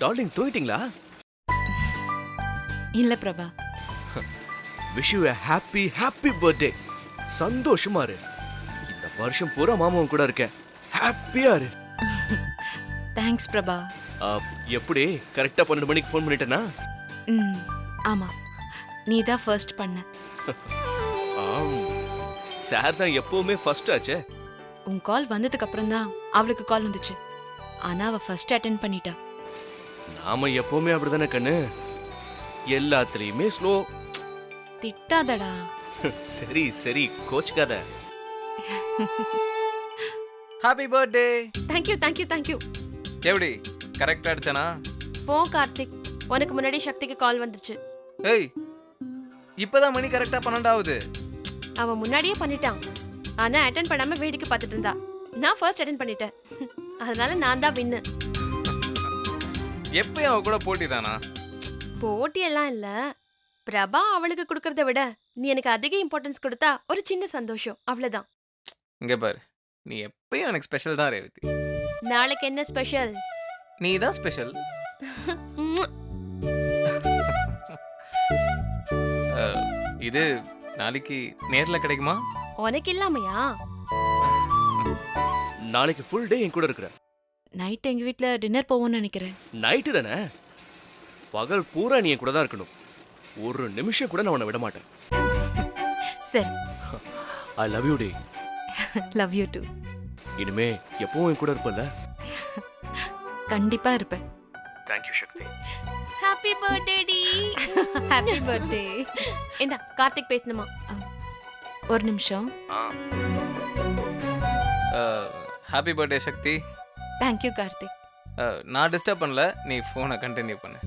Darling தூங்கிட்டீங்களா? இல்ல Prabha. Wish you happy happy birthday. சந்தோஷமா இரு. இந்த வருஷம் பூரா மாமாவும் கூட இருக்கேன். ஹாப்பியா இரு. தேங்க்ஸ் பிரபா. எப்படி கரெக்டா 12 மணிக்கு ஃபோன் பண்ணிட்டேனா? ஆமா, நீ தான் ஃபர்ஸ்ட் பண்ண. சார் தான் எப்பவுமே ஃபர்ஸ்ட் ஆச்சே. உன் கால் வந்ததுக்கு அப்புறம் தான் அவளுக்கு கால் வந்துச்சு. ஆனா அவ ஃபர்ஸ்ட் அட்டெண்ட் பண்ணிட்டா. நாம எப்பவுமே அப்படிதானே கண்ணு. எல்லாத்துலயுமே ஸ்லோ. திட்டாதடா. சரி சரி, கோச்சுக்காத. Happy birthday. Thank you thank you thank you. எப்படி கரெக்டா அடிச்சானா? போ கார்த்திக், உனக்கு முன்னாடி சக்திக்கு கால் வந்துச்சு. ஏய், இப்பதான் மணி கரெக்டா 12 ஆகுது. அவன் முன்னாடியே பண்ணிட்டான். ஆனா அட்டென்ட் பண்ணாம வேடிக்கை பார்த்துட்டு இருந்தா. நான் ஃபர்ஸ்ட் அட்டென்ட் பண்ணிட்டேன். அதனால நான் தான் வின்னு. எப்பயும் அவ கூட போட்டி தானா? போட்டி எல்லாம் இல்ல. பிரபா அவளுக்கு கொடுக்கறத விட நீ எனக்கு அதிக இம்பார்ட்டன்ஸ் கொடுத்தா ஒரு சின்ன சந்தோஷம், அவ்வளவுதான். இங்க பாரு, நீ எப்பயும் எனக்கு ஸ்பெஷல் தான் ரேவதி. நாளைக்கு என்ன ஸ்பெஷல்? நீ தான் ஸ்பெஷல். இது நாளைக்கு நேர்ல கிடைக்குமா? உனக்கு இல்லாமையா? நாளைக்கு ஃபுல் டே என் கூட இருக்கிற. நைட் எங்க வீட்ல டின்னர் போவோம்னு நினைக்கிறேன். நைட்டு தானே, பகல் பூரா நீ என் கூட தான் இருக்கணும். ஒரு நிமிஷம் கூட நான் உன்னை விட மாட்டேன். சரி. ஐ லவ் யூ டே. Love you too. இனிமே எப்பவும் என் கூட இருப்பல்ல? கண்டிப்பா இருப்பேன். தேங்க்யூ சக்தி. ஹாப்பி பர்த்டே டி. Happy birthday. இந்த கார்த்திக் பேசணுமா? ஒரு நிமிஷம். Happy birthday Sakthi. Thank you Karthik. நான் டிஸ்டர்ப் பண்ணல, நீ ஃபோனை கண்டினியூ பண்ணு.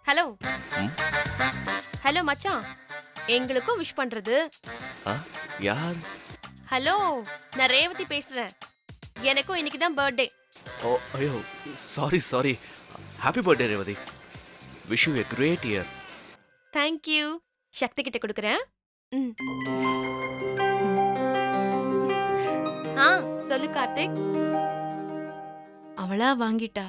ஹலோ ஹலோ மச்சான், எங்களுக்கும் விஷ் பண்றது. யார்? ஹலோ, நான் ரேவதி பேசுறேன். எனக்கும் இன்னைக்கு தான் பர்த்டே. ஓ ஐயோ, sorry sorry. Happy birthday Revathi. Wish you a great year. Thank you. Sakthi கிட்ட கொடுக்குறேன். சொல்லு கார்த்திக். அவளா வாங்கிட்டா.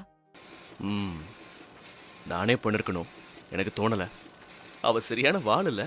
நானே பண்ணிருக்கணும், எனக்கு தோணல. அவ சரியான வாள் இல்ல.